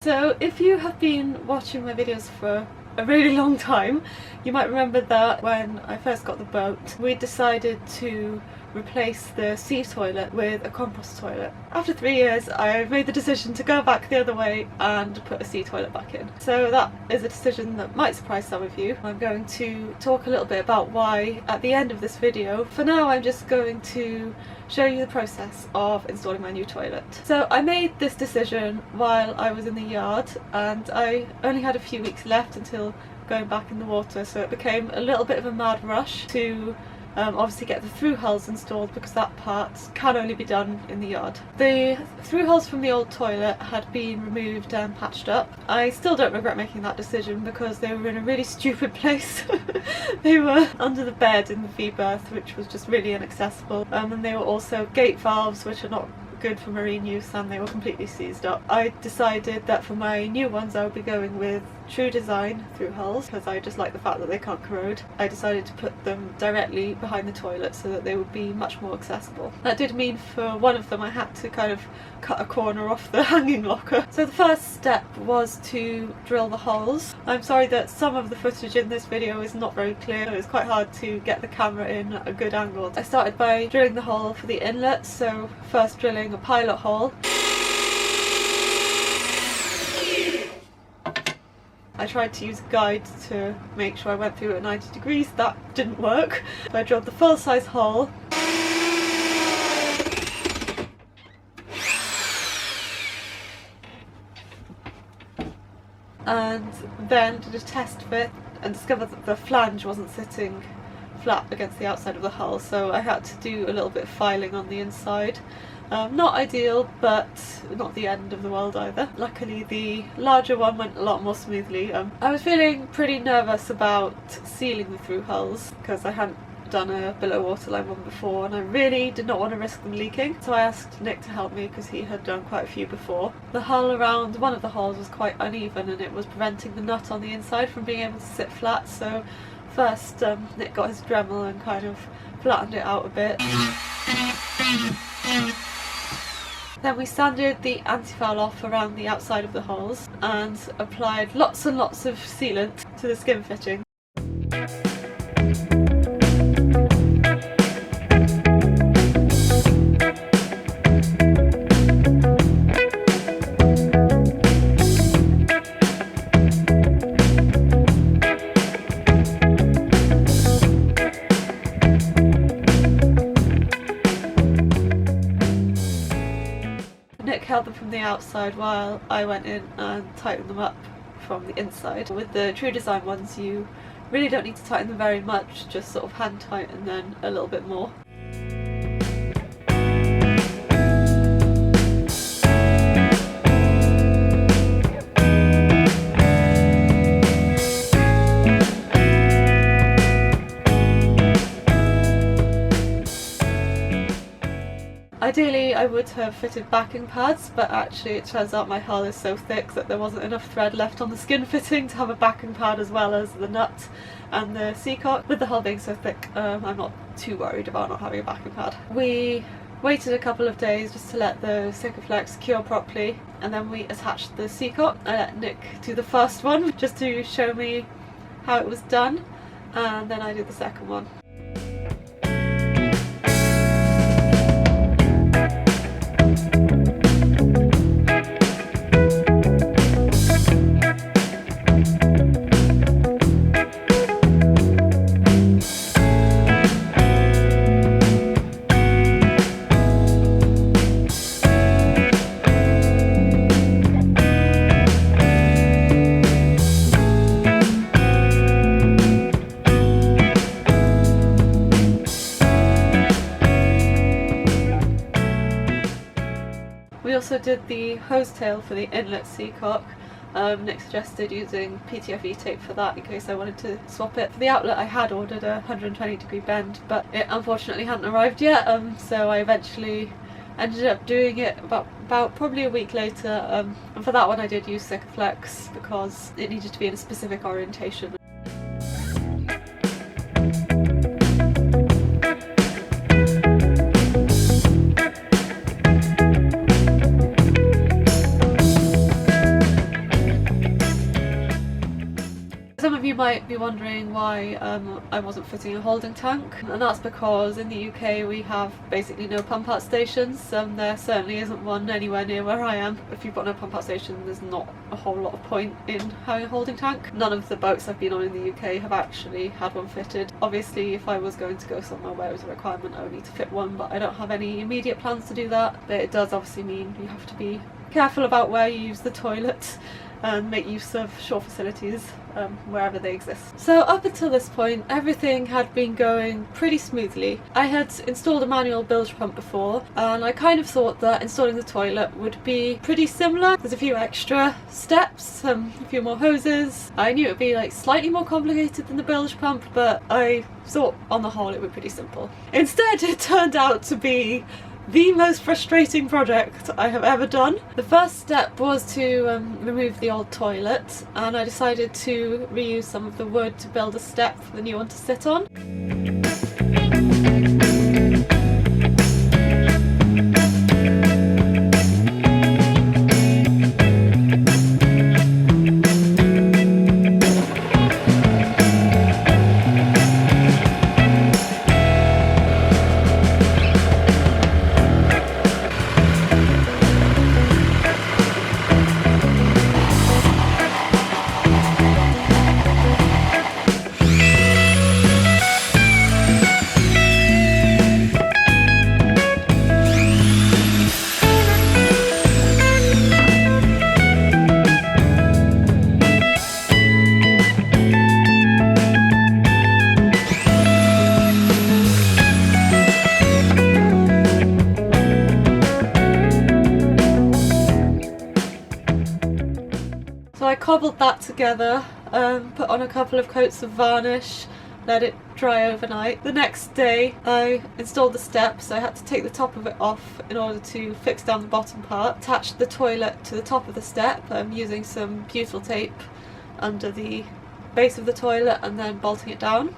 So if you have been watching my videos for a really long time, you might remember that when I first got the boat, we decided to replace the sea toilet with a compost toilet. After 3 years, I made the decision to go back the other way and put a sea toilet back in. So that is a decision that might surprise some of you. I'm going to talk a little bit about why at the end of this video. For now, I'm just going to show you the process of installing my new toilet. So I made this decision while I was in the yard, and I only had a few weeks left until going back in the water, so it became a little bit of a mad rush to obviously get the through hulls installed, because that part can only be done in the yard. The through hulls from the old toilet had been removed and patched up. I still don't regret making that decision because they were in a really stupid place. They were under the bed in the V-berth, which was just really inaccessible, and they were also gate valves, which are not good for marine use, and they were completely seized up. I decided that for my new ones I would be going with TruDesign through hulls because I just like the fact that they can't corrode. I decided to put them directly behind the toilet so that they would be much more accessible. That did mean for one of them I had to kind of cut a corner off the hanging locker. So the first step was to drill the holes. I'm sorry that some of the footage in this video is not very clear. It's quite hard to get the camera in at a good angle. I started by drilling the hole for the inlet, so first drilling a pilot hole. I tried to use a guide to make sure I went through at 90 degrees. That didn't work. So I drilled the full size hole. And then did a test fit and discovered that the flange wasn't sitting flat against the outside of the hull, so I had to do a little bit of filing on the inside. Not ideal, but not the end of the world either. Luckily the larger one went a lot more smoothly. I was feeling pretty nervous about sealing the through hulls because I hadn't done a below waterline one before, and I really did not want to risk them leaking, so I asked Nick to help me because he had done quite a few before. The hull around one of the holes was quite uneven and it was preventing the nut on the inside from being able to sit flat, so first Nick got his Dremel and kind of flattened it out a bit. Then we sanded the anti-foul off around the outside of the holes and applied lots and lots of sealant to the skin fitting. Nick held them from the outside while I went in and tightened them up from the inside. With the TruDesign ones you really don't need to tighten them very much, just sort of hand tight and then a little bit more. Ideally I would have fitted backing pads, but actually it turns out my hull is so thick that there wasn't enough thread left on the skin fitting to have a backing pad as well as the nut and the seacock. With the hull being so thick, I'm not too worried about not having a backing pad. We waited a couple of days just to let the seacocks cure properly, and then we attached the seacock. I let Nick do the first one just to show me how it was done, and then I did the second one. We also did the hose tail for the inlet seacock. Nick suggested using PTFE tape for that in case I wanted to swap it. For the outlet I had ordered a 120 degree bend, but it unfortunately hadn't arrived yet, so I eventually ended up doing it about probably a week later, and for that one I did use seacocks because it needed to be in a specific orientation. you might be wondering why I wasn't fitting a holding tank, and that's because in the UK we have basically no pump out stations. There certainly isn't one anywhere near where I am. If you've got no pump out station, there's not a whole lot of point in having a holding tank. None of the boats I've been on in the UK have actually had one fitted. Obviously if I was going to go somewhere where it was a requirement I would need to fit one, but I don't have any immediate plans to do that. But it does obviously mean you have to be careful about where you use the toilet and make use of shore facilities wherever they exist. So up until this point everything had been going pretty smoothly. I had installed a manual bilge pump before, and I kind of thought that installing the toilet would be pretty similar. There's a few extra steps, a few more hoses. I knew it would be like slightly more complicated than the bilge pump, but I thought on the whole it would be pretty simple. Instead it turned out to be the most frustrating project I have ever done. The first step was to remove the old toilet, and I decided to reuse some of the wood to build a step for the new one to sit on. So I cobbled that together, put on a couple of coats of varnish, let it dry overnight. The next day I installed the steps, so I had to take the top of it off in order to fix down the bottom part. Attached the toilet to the top of the step using some butyl tape under the base of the toilet and then bolting it down.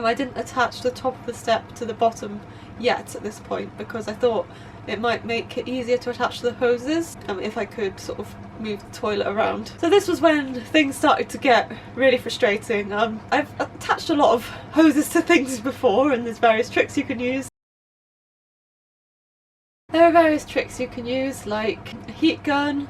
I didn't attach the top of the step to the bottom yet at this point because I thought it might make it easier to attach to the hoses if I could sort of move the toilet around. So this was when things started to get really frustrating. I've attached a lot of hoses to things before, and there's various tricks you can use. There are various tricks you can use, like a heat gun,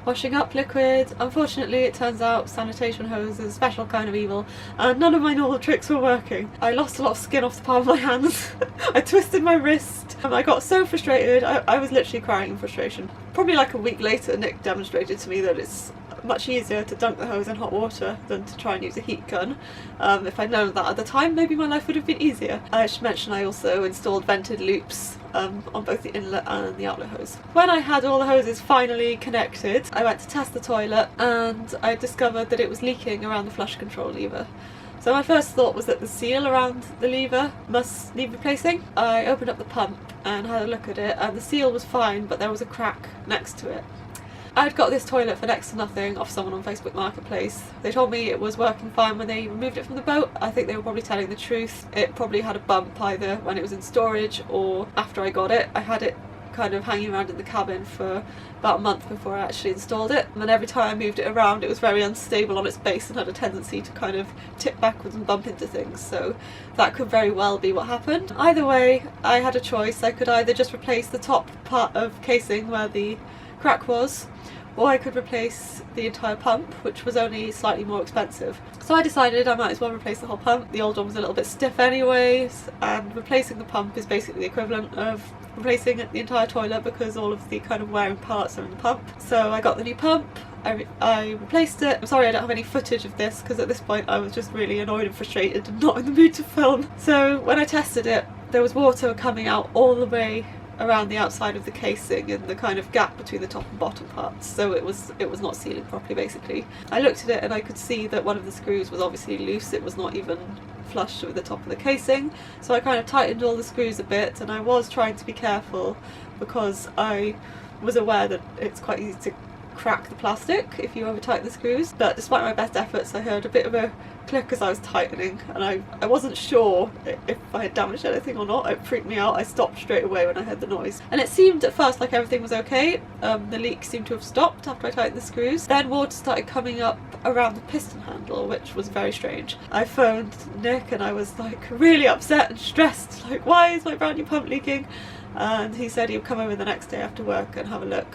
washing up liquid. Unfortunately it turns out sanitation hose is a special kind of evil, and none of my normal tricks were working. I lost a lot of skin off the palm of my hands. I twisted my wrist. I got so frustrated, I was literally crying in frustration. Probably like a week later Nick demonstrated to me that it's much easier to dunk the hose in hot water than to try and use a heat gun. If I'd known that at the time, maybe my life would have been easier. I should mention I also installed vented loops on both the inlet and the outlet hose. When I had all the hoses finally connected, I went to test the toilet and I discovered that it was leaking around the flush control lever. So my first thought was that the seal around the lever must need replacing. I opened up the pump and had a look at it, and the seal was fine, but there was a crack next to it. I'd got this toilet for next to nothing off someone on Facebook Marketplace. They told me it was working fine when they removed it from the boat. I think they were probably telling the truth. It probably had a bump either when it was in storage or after I got it. I had it kind of hanging around in the cabin for about a month before I actually installed it, and then every time I moved it around it was very unstable on its base and had a tendency to kind of tip backwards and bump into things, so that could very well be what happened. Either way, I had a choice. I could either just replace the top part of casing where the crack was, or I could replace the entire pump, which was only slightly more expensive. So I decided I might as well replace the whole pump. The old one was a little bit stiff anyways, and replacing the pump is basically the equivalent of replacing the entire toilet because all of the kind of wearing parts are in the pump. So I got the new pump, I replaced it. I'm sorry I don't have any footage of this because at this point I was just really annoyed and frustrated and not in the mood to film. So when I tested it, there was water coming out all the way around the outside of the casing and the kind of gap between the top and bottom parts, so it was not sealing properly basically. I looked at it and I could see that one of the screws was obviously loose. It was not even flush with the top of the casing, so I kind of tightened all the screws a bit, and I was trying to be careful because I was aware that it's quite easy to crack the plastic if you over tighten the screws, but despite my best efforts I heard a bit of a click as I was tightening, and I wasn't sure if I had damaged anything or not. It freaked me out. I stopped straight away when I heard the noise, and it seemed at first like everything was okay. The leak seemed to have stopped after I tightened the screws. Then water started coming up around the piston handle, which was very strange. I phoned Nick and I was like really upset and stressed, like, why is my brand new pump leaking? And he said he would come over the next day after work and have a look,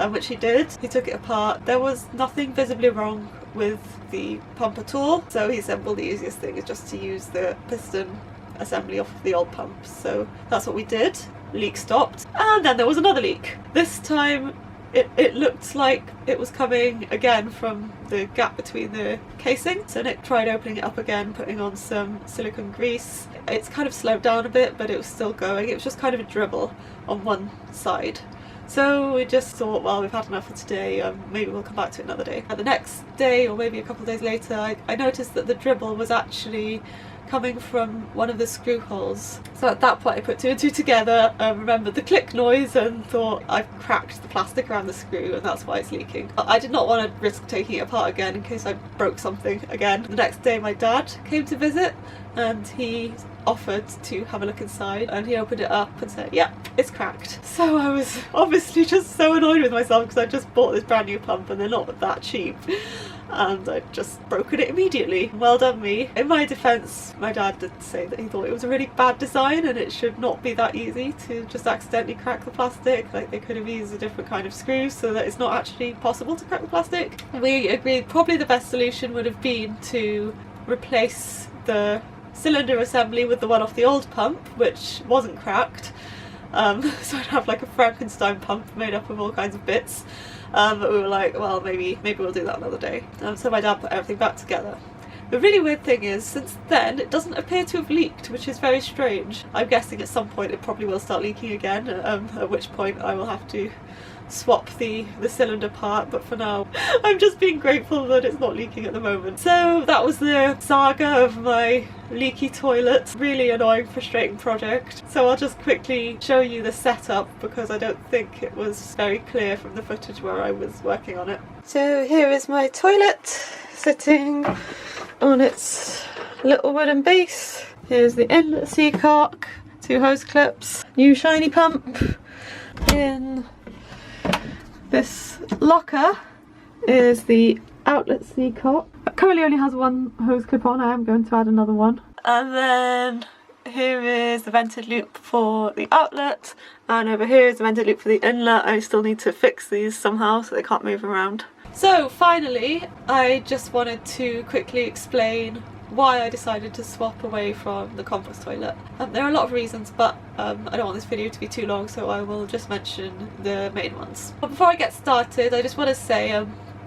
which he did. He took it apart. There was nothing visibly wrong with the pump at all, so he said, well, the easiest thing is just to use the piston assembly off of the old pump. So that's what we did. Leak stopped, and then there was another leak. This time it looked like it was coming again from the gap between the casing. So Nick tried opening it up again, putting on some silicone grease. It's kind of slowed down a bit, but it was still going. It was just kind of a dribble on one side. So we just thought, well, we've had enough for today, maybe we'll come back to it another day. And the next day, or maybe a couple of days later, I noticed that the dribble was actually coming from one of the screw holes. So at that point I put two and two together, remembered the click noise and thought, I've cracked the plastic around the screw and that's why it's leaking. I did not want to risk taking it apart again in case I broke something again. The next day my dad came to visit and he offered to have a look inside, and he opened it up and said, yeah, it's cracked. So I was obviously just so annoyed with myself because I just bought this brand new pump and they're not that cheap, and I'd just broken it immediately. Well done me. In my defence, my dad did say that he thought it was a really bad design and it should not be that easy to just accidentally crack the plastic. Like, they could have used a different kind of screw so that it's not actually possible to crack the plastic. We agreed probably the best solution would have been to replace the cylinder assembly with the one off the old pump, which wasn't cracked. So I'd have like a Frankenstein pump made up of all kinds of bits. But we were like, well, maybe we'll do that another day. So my dad put everything back together. The really weird thing is, since then, it doesn't appear to have leaked, which is very strange. I'm guessing at some point it probably will start leaking again, at which point I will have to swap the cylinder part, but for now I'm just being grateful that it's not leaking at the moment. So that was the saga of my leaky toilet. Really annoying, frustrating project. So I'll just quickly show you the setup because I don't think it was very clear from the footage where I was working on it. So here is my toilet sitting on its little wooden base. Here's the inlet seacock, 2 hose clips, new shiny pump. In this locker is the outlet seacock. It currently only has 1 hose clip on. I am going to add another one. And then here is the vented loop for the outlet, and over here is the vented loop for the inlet. I still need to fix these somehow so they can't move around. So finally, I just wanted to quickly explain why I decided to swap away from the compost toilet. There are a lot of reasons, but I don't want this video to be too long, so I will just mention the main ones. But before I get started, I just want to say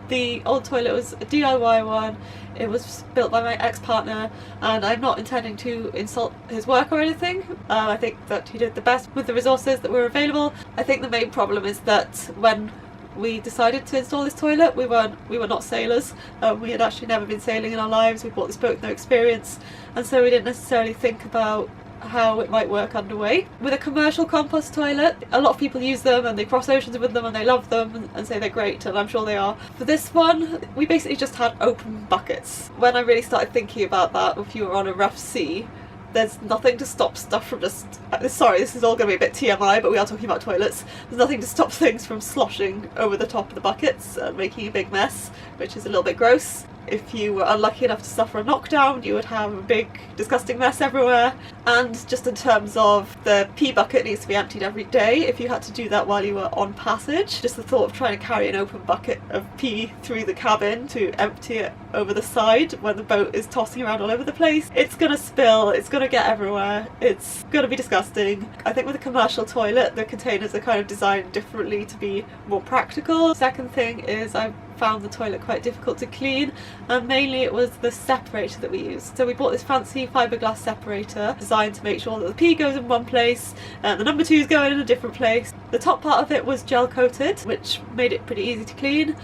the old toilet was a DIY one. It was built by my ex-partner, and I'm not intending to insult his work or anything. I think that he did the best with the resources that were available. I think the main problem is that when we decided to install this toilet, we were not sailors. We had actually never been sailing in our lives. We bought this boat with no experience, and so we didn't necessarily think about how it might work underway. With a commercial compost toilet, a lot of people use them and they cross oceans with them and they love them and say they're great, and I'm sure they are. For this one, we basically just had open buckets. When I really started thinking about that, if you were on a rough sea, there's nothing to stop stuff from just... Sorry, this is all going to be a bit TMI, but we are talking about toilets. There's nothing to stop things from sloshing over the top of the buckets and making a big mess, which is a little bit gross. If you were unlucky enough to suffer a knockdown, you would have a big disgusting mess everywhere. And just in terms of the pee bucket needs to be emptied every day. If you had to do that while you were on passage, just the thought of trying to carry an open bucket of pee through the cabin to empty it over the side when the boat is tossing around all over the place, it's gonna spill, it's gonna get everywhere, it's gonna be disgusting. I think with a commercial toilet, the containers are kind of designed differently to be more practical. Second thing is I found the toilet quite difficult to clean, and mainly it was the separator that we used. So we bought this fancy fiberglass separator designed to make sure that the pee goes in one place and the number 2 is going in a different place. The top part of it was gel coated, which made it pretty easy to clean.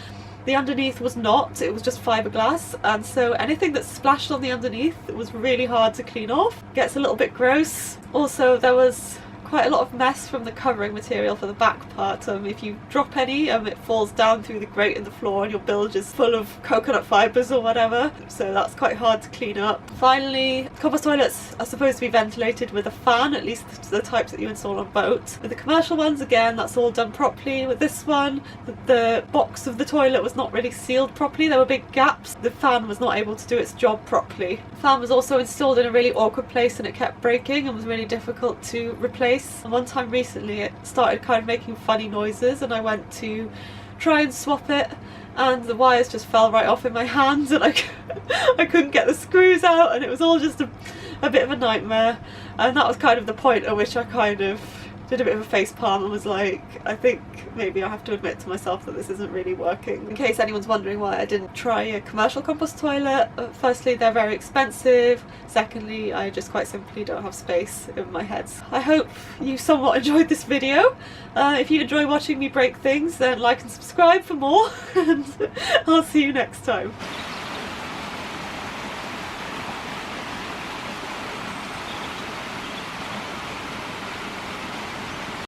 The underneath was not, it was just fiberglass, and so anything that splashed on the underneath was really hard to clean off. Gets a little bit gross. Also, there was quite a lot of mess from the covering material for the back part. If you drop any, it falls down through the grate in the floor and your bilge is full of coconut fibres or whatever, so that's quite hard to clean up. Finally, compost toilets are supposed to be ventilated with a fan, at least the types that you install on boats. With the commercial ones, again, that's all done properly. With this one, the box of the toilet was not really sealed properly, there were big gaps. The fan was not able to do its job properly. The fan was also installed in a really awkward place and it kept breaking and was really difficult to replace. And one time recently it started kind of making funny noises and I went to try and swap it and the wires just fell right off in my hands and I couldn't get the screws out and it was all just a bit of a nightmare. And that was kind of the point at which I kind of did a bit of a face palm and was like, I think maybe I have to admit to myself that this isn't really working. In case anyone's wondering why I didn't try a commercial compost toilet, firstly they're very expensive, secondly I just quite simply don't have space in my head. I hope you somewhat enjoyed this video. If you enjoy watching me break things then like and subscribe for more and I'll see you next time.